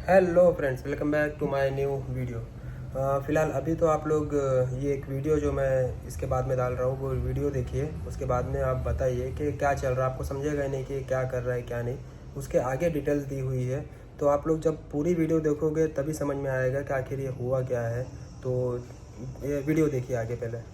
Hello friends, welcome back to my new video. फ़िलहाल अभी तो आप लोग ये एक वीडियो जो मैं इसके बाद में डाल रहा हूँ वो वीडियो देखिए। उसके बाद में आप बताइए कि क्या चल रहा है। आपको समझेगा ही नहीं कि क्या कर रहा है क्या नहीं। उसके आगे डिटेल्स दी हुई है, तो आप लोग जब पूरी वीडियो देखोगे तभी समझ में आएगा कि आखिर ये हुआ क्या है। तो ये वीडियो देखिए आगे पहले।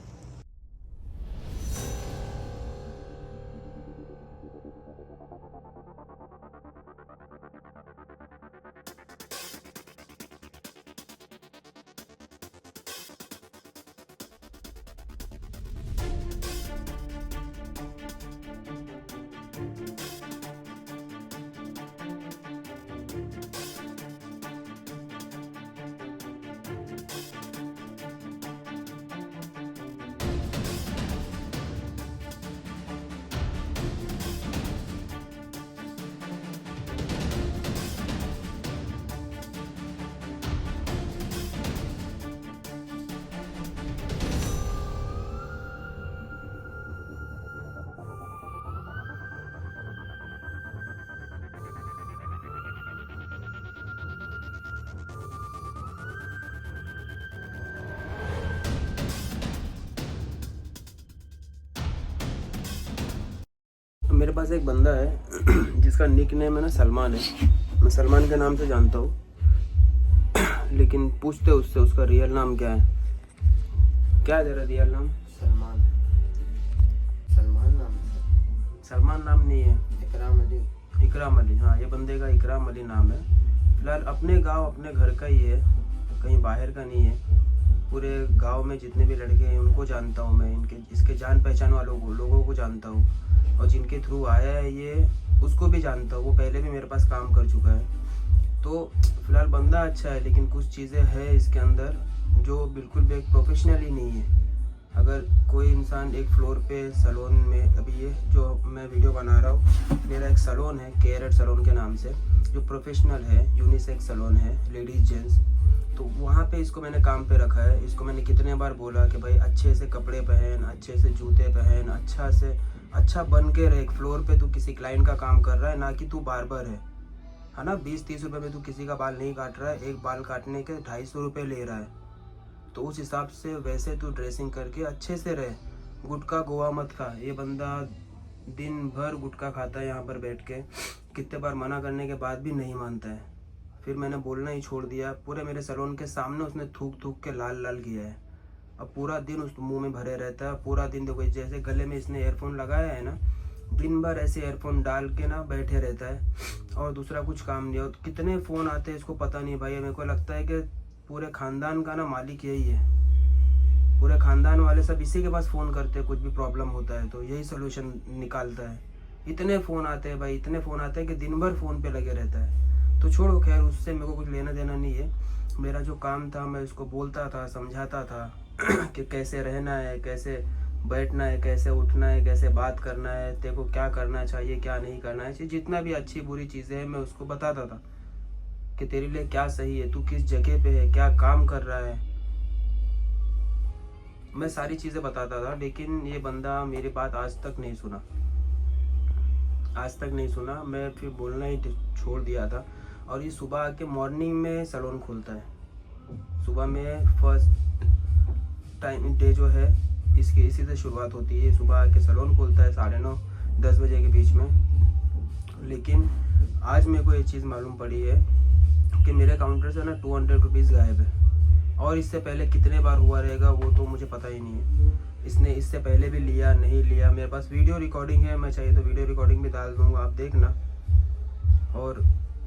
मेरे पास एक बंदा है जिसका निक नेम है ना सलमान है। मैं सलमान के नाम से जानता हूँ, लेकिन पूछते उससे उसका रियल नाम क्या है। क्या है तेरा रियल नाम? सलमान। सलमान नाम है। सलमान नाम नहीं है, इकराम अली। इकराम अली। हाँ, ये बंदे का इकराम अली नाम है। फिलहाल अपने गांव अपने घर का ही है, कहीं बाहर का नहीं है। पूरे गांव में जितने भी लड़के हैं उनको जानता हूँ मैं, इनके इसके जान पहचान वालों को लोगों को जानता हूँ, और जिनके थ्रू आया है ये उसको भी जानता हूँ। वो पहले भी मेरे पास काम कर चुका है। तो फिलहाल बंदा अच्छा है, लेकिन कुछ चीज़ें हैं इसके अंदर जो बिल्कुल भी एक प्रोफेशनल ही नहीं है। अगर कोई इंसान एक फ्लोर पे सैलून में, अभी ये जो मैं वीडियो बना रहा हूँ मेरा एक सैलून है केयरेट सैलून के नाम से, जो प्रोफेशनल है, यूनिसेक्स सैलून है, लेडीज़ जेंट्स। तो वहाँ पे इसको मैंने काम पे रखा है। इसको मैंने कितने बार बोला कि भाई अच्छे से कपड़े पहन, अच्छे से जूते पहन, अच्छा बन के रहे। एक फ्लोर पे तू किसी क्लाइंट का काम कर रहा है, ना कि तू बार्बर है ना। 20-30 रुपये में तू किसी का बाल नहीं काट रहा है, एक बाल काटने के 250 रुपये ले रहा है। तो उस हिसाब से वैसे तू ड्रेसिंग करके अच्छे से रहे। गुटखा गोवा मत खा। ये बंदा दिन भर गुटखा खाता है यहाँ पर बैठ के। कितने बार मना करने के बाद भी नहीं मानता है। फिर मैंने बोलना ही छोड़ दिया। पूरे मेरे सैलून के सामने उसने थूक थूक के लाल लाल किया है। अब पूरा दिन उस मुंह में भरे रहता है। पूरा दिन देखो, जैसे गले में इसने एयरफोन लगाया है ना, दिन भर ऐसे एयरफोन डाल के ना बैठे रहता है, और दूसरा कुछ काम नहीं है। कितने फ़ोन आते हैं इसको पता नहीं भाई। मेरे को लगता है कि पूरे ख़ानदान का ना मालिक यही है। पूरे ख़ानदान वाले सब इसी के पास फ़ोन करते हैं, कुछ भी प्रॉब्लम होता है तो यही सोल्यूशन निकालता है। इतने फ़ोन आते हैं भाई, इतने फ़ोन आते हैं कि दिन भर फ़ोन पे लगे रहता है। तो छोड़ो, खैर उससे मेरे को कुछ लेना देना नहीं है। मेरा जो काम था मैं उसको बोलता था, समझाता था कि कैसे रहना है, कैसे बैठना है, कैसे उठना है, कैसे बात करना है, तेरे को क्या करना चाहिए क्या नहीं करना है। जितना भी अच्छी बुरी चीज़ें हैं मैं उसको बताता था कि तेरे लिए क्या सही है, तू किस जगह पे है, क्या काम कर रहा है। मैं सारी चीज़ें बताता था, लेकिन ये बंदा मेरी बात आज तक नहीं सुना। आज तक नहीं सुना। मैं फिर बोलना ही छोड़ दिया था। और ये सुबह आके मॉर्निंग में सैलून खुलता है। सुबह में फर्स्ट टाइम डे जो है इसकी इसी से शुरुआत होती है। सुबह आके सैलून खुलता है 9:30-10 बजे के बीच में। लेकिन आज मेरे को ये चीज़ मालूम पड़ी है कि मेरे काउंटर से ना 200 रुपीज़ गायब है। और इससे पहले कितने बार हुआ रहेगा वो तो मुझे पता ही नहीं है। इसने इससे पहले भी लिया नहीं लिया। मेरे पास वीडियो रिकॉर्डिंग है, मैं चाहिए तो वीडियो रिकॉर्डिंग भी डाल दूँगा, आप देखना। और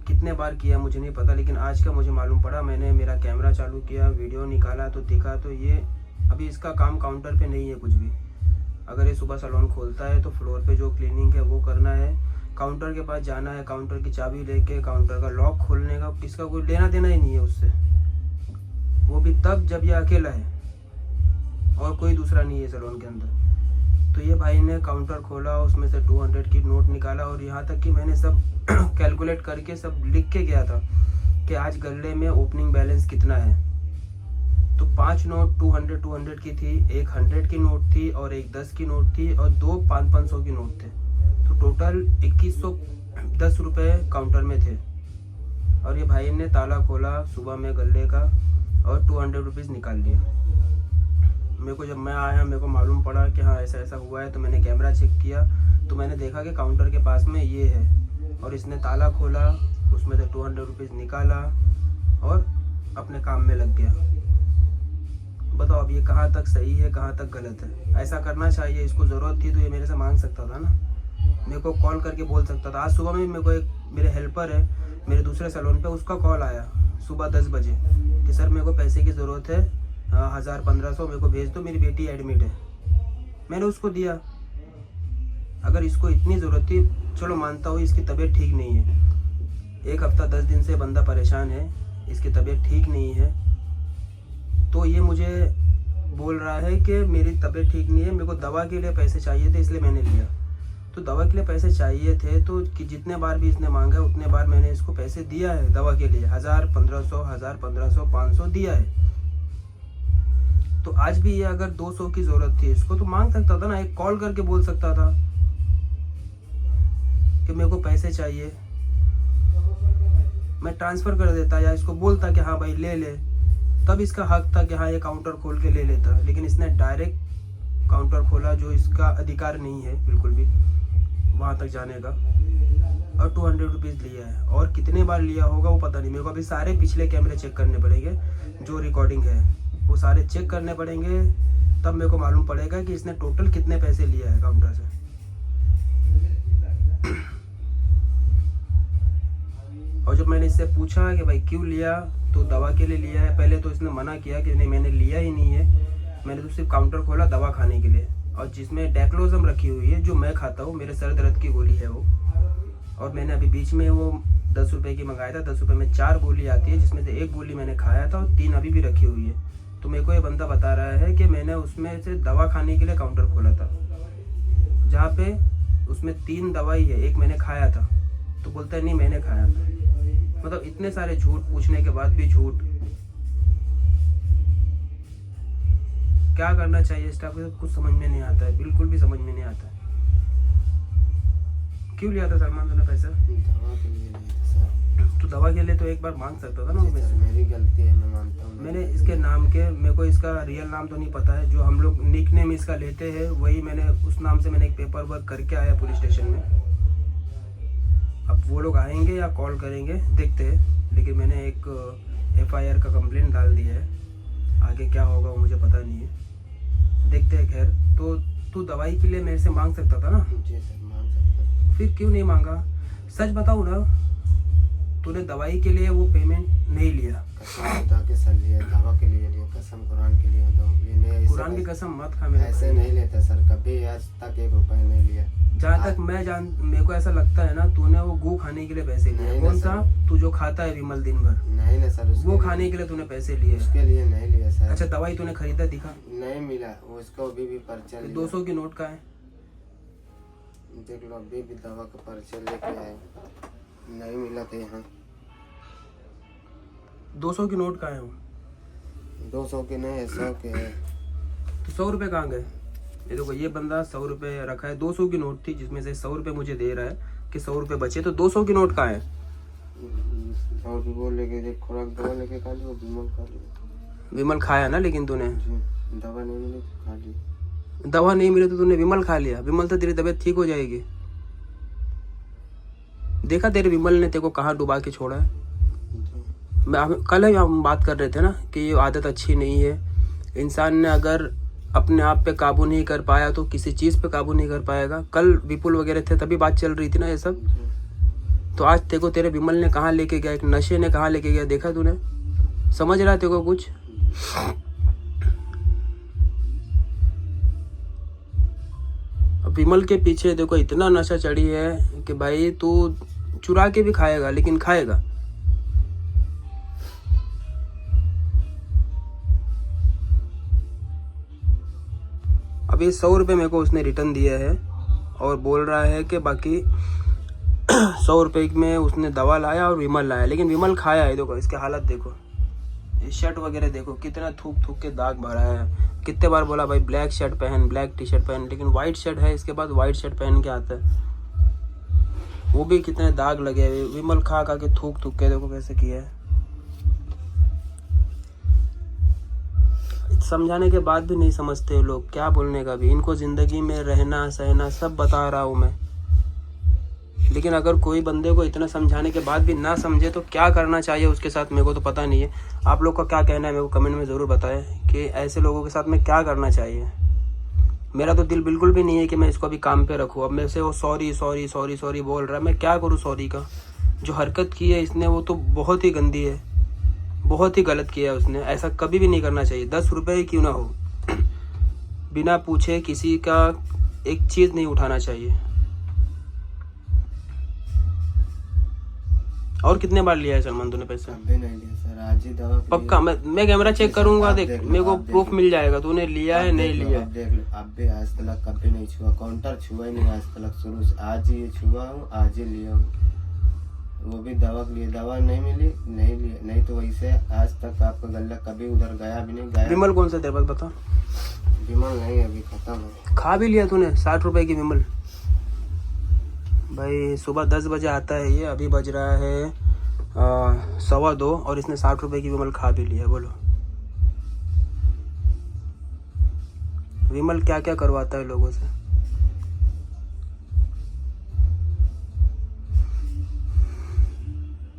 कितने बार किया मुझे नहीं पता, लेकिन आज का मुझे मालूम पड़ा। मैंने मेरा कैमरा चालू किया, वीडियो निकाला तो दिखा। तो ये अभी इसका काम काउंटर पे नहीं है कुछ भी। अगर ये सुबह सैलून खोलता है तो फ्लोर पे जो क्लीनिंग है वो करना है, काउंटर के पास जाना है, काउंटर की चाबी लेके काउंटर का लॉक खोलने का किसका कोई लेना देना ही नहीं है उससे। वो भी तब जब ये अकेला है और कोई दूसरा नहीं है सैलून के अंदर। तो ये भाई ने काउंटर खोला, उसमें से 200 की नोट निकाला, और यहाँ तक कि मैंने सब कैलकुलेट करके सब लिख के गया था कि आज गले में ओपनिंग बैलेंस कितना है। तो 5 नोट 200 की थी, एक 100 की नोट थी, और एक 10 की नोट थी, और 2 500 की नोट थे। तो टोटल 2110 रुपये काउंटर में थे। और ये भाई ने ताला खोला सुबह में गले का और 200 रुपीज़ निकाल लिए। मेरे को जब मैं आया मेरे को मालूम पड़ा कि हाँ ऐसा ऐसा हुआ है, तो मैंने कैमरा चेक किया तो मैंने देखा कि काउंटर के पास में ये है और इसने ताला खोला, उसमें से 200 रुपीज़ निकाला और अपने काम में लग गया। बताओ अब ये कहाँ तक सही है कहाँ तक गलत है। ऐसा करना चाहिए, इसको ज़रूरत थी तो ये मेरे से मांग सकता था ना, मेरे को कॉल करके बोल सकता था। आज सुबह में मेरे को एक मेरे हेल्पर है मेरे दूसरे सैलून पे, उसका कॉल आया सुबह 10 बजे कि सर मेरे को पैसे की ज़रूरत है, 1000-1500 मेरे को भेज दो, मेरी बेटी एडमिट है। मैंने उसको दिया। अगर इसको इतनी ज़रूरत थी, चलो मानता हूँ इसकी तबीयत ठीक नहीं है, 1 हफ्ता 10 दिन से बंदा परेशान है, इसकी तबीयत ठीक नहीं है, तो ये मुझे बोल रहा है कि मेरी तबीयत ठीक नहीं है, मेरे को दवा के लिए पैसे चाहिए थे इसलिए मैंने लिया। तो दवा के लिए पैसे चाहिए थे तो कि जितने बार भी इसने मांगा उतने बार मैंने इसको पैसे दिया है दवा के लिए, 1000-1500 500 दिया है। तो आज भी ये अगर 200 की ज़रूरत थी इसको तो मांग सकता था ना, एक कॉल करके बोल सकता था कि मेरे को पैसे चाहिए, मैं ट्रांसफ़र कर देता या इसको बोलता कि हाँ भाई ले ले, तब इसका हक था कि हाँ ये काउंटर खोल के ले लेता। लेकिन इसने डायरेक्ट काउंटर खोला जो इसका अधिकार नहीं है बिल्कुल भी वहाँ तक जाने का, और 200 रुपीज़ लिया है। और कितने बार लिया होगा वो पता नहीं मेरे को। अभी सारे पिछले कैमरे चेक करने पड़ेंगे, जो रिकॉर्डिंग है वो सारे चेक करने पड़ेंगे, तब मेरे को मालूम पड़ेगा कि इसने टोटल कितने पैसे लिया है काउंटर से। और जब मैंने इससे पूछा कि भाई क्यों लिया, तो दवा के लिए लिया है। पहले तो इसने मना किया कि नहीं मैंने लिया ही नहीं है, मैंने तो सिर्फ काउंटर खोला दवा खाने के लिए, और जिसमें डैक्लोजम रखी हुई है जो मैं खाता हूँ, मेरे सर दर्द की गोली है वो। और मैंने अभी बीच में वो 10 रुपये की मंगाया था, 10 रुपये में 4 गोली आती है, जिसमें से 1 गोली मैंने खाया था और 3 अभी भी रखी हुई है। तो मेरे को ये बंदा बता रहा है कि मैंने उसमें से दवा खाने के लिए काउंटर खोला था, जहाँ पे उसमें 3 दवाई है, 1 मैंने खाया था, तो बोलता है नहीं मैंने खाया था। मतलब इतने सारे झूठ पूछने के बाद भी झूठ। क्या करना चाहिए स्टाफ को कुछ समझ में नहीं आता है, बिल्कुल भी समझ में नहीं आता है। क्यों लिया था सलमान तूने पैसा? दवा के लिए लिया था सर। तो दवा के लिए तो एक बार मांग सकता था ना जी सर, मेरी गलती है, मैं मानता हूँ। मैंने इसके नाम के, मेरे को इसका रियल नाम तो नहीं पता है, जो हम लोग निक नेम इसका लेते हैं वही मैंने उस नाम से मैंने एक पेपर वर्क करके आया पुलिस स्टेशन में। अब वो लोग आएंगे या कॉल करेंगे देखते हैं, लेकिन मैंने एक FIR का कंप्लेंट डाल दिया है। आगे क्या होगा वो मुझे पता नहीं है, देखते हैं। खैर तो तू दवाई के लिए मेरे से मांग सकता था ना? जी सर, मांग सकता। फिर क्यों नहीं मांगा? सच बताओ ना, तूने दवाई के लिए वो पेमेंट नहीं लिया? कसम खुदा के सर लिया, दवा के लिए लिया, कसम कुरान के लिए कुरान की कसम मत खा मेरे। ऐसे नहीं लेता सर, कभी आज तक 1 रुपया नहीं लिया। जहाँ तक मैं मेरे को ऐसा लगता है ना, तूने वो गू खाने के लिए पैसे लिए। कौन सा? तू जो खाता है विमल दिन भर? नहीं ना सर, वो खाने के लिए तूने पैसे लिए? उसके लिए नहीं लिया सर। अच्छा दवाई तूने खरीदा दिखा? नहीं मिला, वो उसको अभी भी पर्चा लिया। 200 की नोट का है, देख लो, अभी भी दवा का पर्चा लेके आए, नहीं मिला था यहाँ। 200 की नोट का है वो? 200 के नहीं है, 100 के है। तो 100 रुपये कहाँ गए? ये देखो, ये बंदा 100 रुपये रखा है, 200 की नोट थी जिसमें से 100 रुपये मुझे दे रहा है कि 100 रुपये बचे, तो 200 की नोट कहाँ है? और वो लेके खुराक दवा लेके खा ली, वो विमल खा ली। विमल खाया ना? लेकिन तूने जी, दवा नहीं मिली तो खा ली। दवा नहीं मिली तो तूने विमल खा लिया? विमल तो तेरी तबीयत ठीक हो जाएगी। देखा तेरे विमल ने तेरे को कहाँ डुबा के छोड़ा है। कल ही हम बात कर रहे थे ना कि ये आदत अच्छी नहीं है। इंसान ने अगर अपने आप पे काबू नहीं कर पाया तो किसी चीज़ पे काबू नहीं कर पाएगा। कल विपुल वगैरह थे तभी बात चल रही थी ना ये सब। तो आज तेरे को तेरे विमल ने कहाँ लेके गया, एक नशे ने कहाँ लेके गया, देखा तूने? समझ रहा है तेरे को कुछ? विमल के पीछे देखो इतना नशा चढ़ी है कि भाई तू चुरा के भी खाएगा, लेकिन खाएगा। अभी 100 रुपये मेरे को उसने रिटर्न दिया है और बोल रहा है कि बाकी 100 रुपये में उसने दवा लाया और विमल लाया, लेकिन विमल खाया है। देखो इसके हालत देखो, ये शर्ट वगैरह देखो कितना थूक थूक के दाग भरा है। कितने बार बोला भाई ब्लैक शर्ट पहन, ब्लैक टी शर्ट पहन, लेकिन वाइट शर्ट है, इसके बाद वाइट शर्ट पहन के आता है। वो भी कितने दाग लगे हुए। विमल खा खा के थूक थूक के देखो कैसे किया है। समझाने के बाद भी नहीं समझते लोग, क्या बोलने का भी। इनको ज़िंदगी में रहना सहना सब बता रहा हूँ मैं, लेकिन अगर कोई बंदे को इतना समझाने के बाद भी ना समझे तो क्या करना चाहिए उसके साथ, मेरे को तो पता नहीं है। आप लोग का क्या कहना है मेरे को कमेंट में ज़रूर बताएं कि ऐसे लोगों के साथ में क्या करना चाहिए। मेरा तो दिल बिल्कुल भी नहीं है कि मैं इसको अभी काम पे रखूँ। अब मेरे से वो सॉरी सॉरी सॉरी सॉरी बोल रहा है, मैं क्या करूँ सॉरी का। जो हरकत की है इसने वो तो बहुत ही गंदी है, बहुत ही गलत किया है उसने। ऐसा कभी भी नहीं करना चाहिए, 10 रुपये क्यों ना हो, बिना पूछे किसी का एक चीज़ नहीं उठाना चाहिए। और कितने बार लिया है सलमान तूने पैसा? कभी नहीं लिया सर, आज ही दवा के पक्का मैं कैमरा चेक करूंगा, देख मेरे को प्रूफ मिल जाएगा तूने लिया है नहीं लिया है। देख लो, अब भी आज तक कभी नहीं छुआ, काउंटर छुआ ही नहीं आज तक शुरू से। आज ही ये छुआ हूँ, आज ही लिया हूँ, वो भी दवा के लिए। दवा नहीं मिली नहीं लिया, नहीं तो वैसे आज तक आपका गल्ला कभी उधर गया भी नहीं। गया विमल कौन सा तेरे पास बता? विमल नहीं, अभी खत्म है। खा भी लिया तूने 60 रुपए की विमल? भाई सुबह 10 बजे आता है ये, अभी बज रहा है 2:15 और इसने 60 रुपए की विमल खा भी लिया। बोलो विमल क्या क्या करवाता है लोगों से।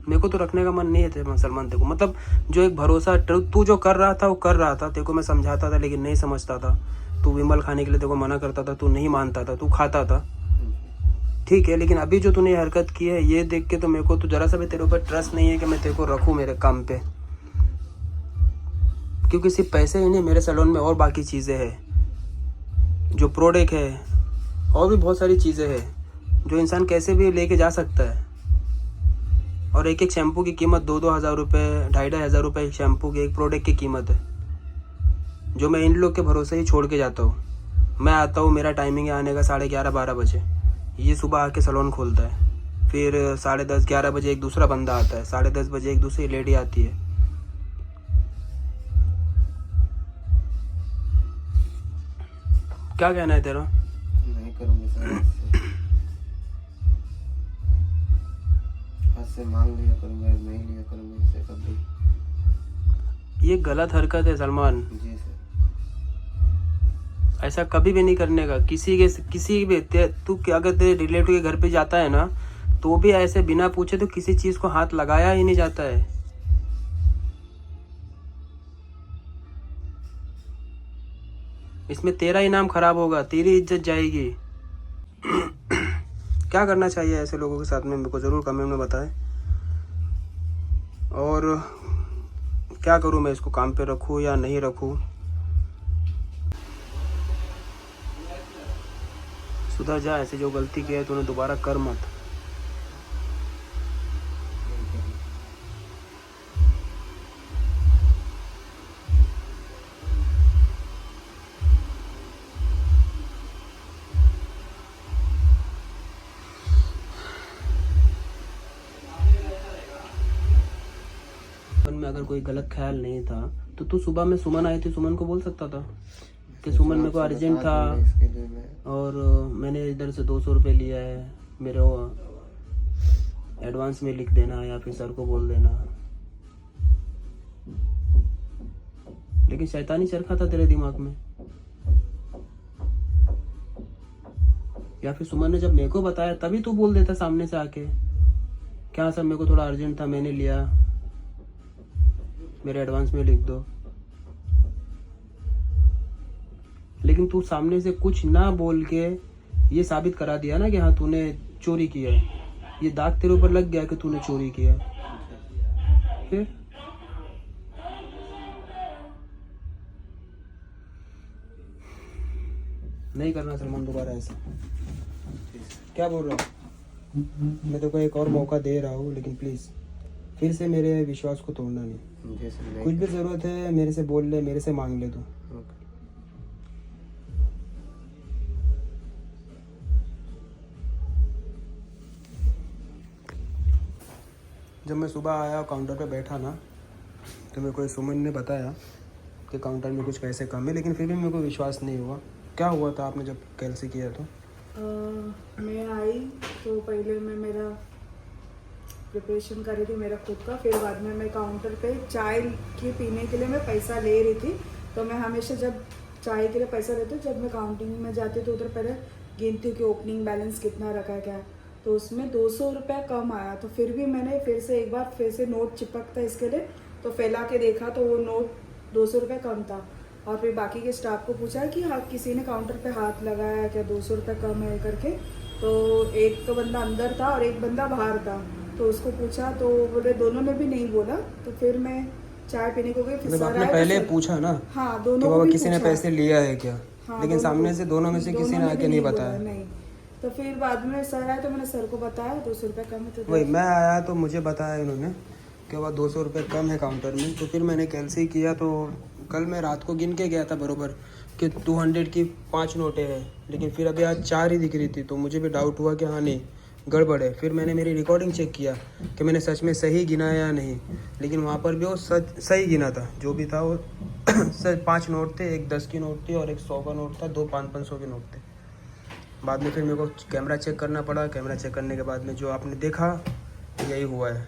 मेरे को तो रखने का मन नहीं है तेरे सलमान तेरे को, मतलब जो एक भरोसा तू जो कर रहा था वो कर रहा था। तेरे को मैं समझाता था लेकिन नहीं समझता था। तू विमल खाने के लिए तेरे को मना करता था, तू नहीं मानता था, तू खाता था, ठीक है। लेकिन अभी जो तूने हरकत की है ये देख के तो मेरे को तो जरा सा भी तेरे ऊपर ट्रस्ट नहीं है कि मैं तेरे को रखूँ मेरे काम पे, क्योंकि सिर्फ पैसे ही नहीं, मेरे सैलून में और बाकी चीज़ें हैं, जो प्रोडक्ट है और भी बहुत सारी चीज़ें हैं जो इंसान कैसे भी लेके जा सकता है। और एक एक शैम्पू की कीमत 2-2 हज़ार रुपये, 2,500 हज़ार रुपये एक शैम्पू की, एक प्रोडक्ट की कीमत है, जो मैं इन लोग के भरोसे ही छोड़ के जाता हूँ। मैं आता हूँ, मेरा टाइमिंग है आने का 11:30-12 बजे, ये सुबह आके सैलून खोलता है। फिर 10:30-11 बजे एक दूसरा बंदा आता है, 10:30 बजे एक दूसरी लेडी आती है। क्या कहना है तेरा? नहीं करूँगी सर, आज से मांग लिया करूँगा, नहीं लिया करूँगा इससे कभी। ये गलत हरकत है सलमान, जी सर। ऐसा कभी भी नहीं करने का। किसी भी तू अगर तेरे रिलेटिव के घर पे जाता है ना तो भी ऐसे बिना पूछे तो किसी चीज़ को हाथ लगाया ही नहीं जाता है। इसमें तेरा ही नाम खराब होगा, तेरी इज्जत जाएगी। क्या करना चाहिए ऐसे लोगों के साथ में, मेरे को ज़रूर कमेंट में बताएं। और क्या करूं मैं, इसको काम पे रखूं या नहीं रखूं? सुधर जा, ऐसे जो गलती की है तूने दोबारा कर मत। मन में अगर कोई गलत ख्याल नहीं था तो तू सुबह में सुमन आई थी, सुमन को बोल सकता था कि सुमन मेरे को अर्जेंट था और मैंने इधर से 200 रुपये लिया है, मेरे एडवांस में लिख देना या फिर सर को बोल देना। लेकिन शैतानी चरखा था तेरे दिमाग में। या फिर सुमन ने जब मेरे को बताया तभी तू बोल देता सामने से आके, क्या सर मेरे को थोड़ा अर्जेंट था, मैंने लिया, मेरे एडवांस में लिख दो। लेकिन तू सामने से कुछ ना बोल के ये साबित करा दिया ना कि हाँ तूने चोरी किया है। ये दाग तेरे ऊपर लग गया कि तूने चोरी किया। फिर नहीं करना सलमान दोबारा ऐसा। क्या बोल रहा हूँ मैं, तेरे को एक और मौका दे रहा हूँ, लेकिन प्लीज़ फिर से मेरे विश्वास को तोड़ना नहीं। कुछ भी ज़रूरत है मेरे से बोल ले, मेरे से मांग ले तू। जब मैं सुबह आया काउंटर पे बैठा ना तो मेरे को सुमन ने बताया कि काउंटर में कुछ पैसे कम है, लेकिन फिर भी मेरे को विश्वास नहीं हुआ। क्या हुआ था आपने जब कैल से किया तो? मैं आई तो पहले मैं मेरा प्रिपरेशन कर रही थी मेरा खुद का, फिर बाद में मैं काउंटर पे चाय की पीने के लिए मैं पैसा ले रही थी। तो मैं हमेशा जब चाय के लिए पैसा लेती हूँ, जब मैं काउंटिंग में जाती हूँ तो उधर पहले गिनती हूँ कि ओपनिंग बैलेंस कितना रखा है क्या। तो उसमें 200 रुपया कम आया, तो फिर भी मैंने फिर से एक बार फिर से नोट चिपक था इसके लिए, तो फैला के देखा तो वो नोट 200 रुपये कम था। और फिर बाकी के स्टाफ को पूछा कि हाँ किसी ने काउंटर पे हाथ लगाया है क्या, 200 रुपये कम है करके। तो एक तो बंदा अंदर था और एक बंदा बाहर था, तो उसको पूछा तो बोले दोनों ने भी नहीं बोला। तो फिर मैं चाय पीने को गई, फिर मतलब सर आपने आए पहले तो पूछा ना हाँ कि दोनों बाबा को भी किसी ने पूछा। पैसे लिया है क्या, हाँ, लेकिन दोनों सामने को- से दोनों में से किसी दोनों ने भी आके नहीं बोला, बताया। नहीं। तो फिर बाद में सर आए तो मैंने सर को बताया 200 रुपये कम है। तो वही मैं आया तो मुझे बताया इन्होंने कि वह 200 रुपये कम है काउंटर में। तो फिर मैंने कैंसिल किया। तो कल मैं रात को गिन के गया था बरोबर कि 200 की 5 नोटें हैं, लेकिन फिर अभी आज 4 ही दिख रही थी। तो मुझे भी डाउट हुआ कि हाँ नहीं गड़बड़ है। फिर मैंने मेरी रिकॉर्डिंग चेक किया कि मैंने सच में सही गिना या नहीं, लेकिन वहाँ पर भी वो सही गिना था। जो भी था वो सर 5 नोट थे, एक 10 की नोट थी और एक 100 का नोट था, 2 500 के नोट थे। बाद में फिर मेरे को कैमरा चेक करना पड़ा। कैमरा चेक करने के बाद में जो आपने देखा यही हुआ है।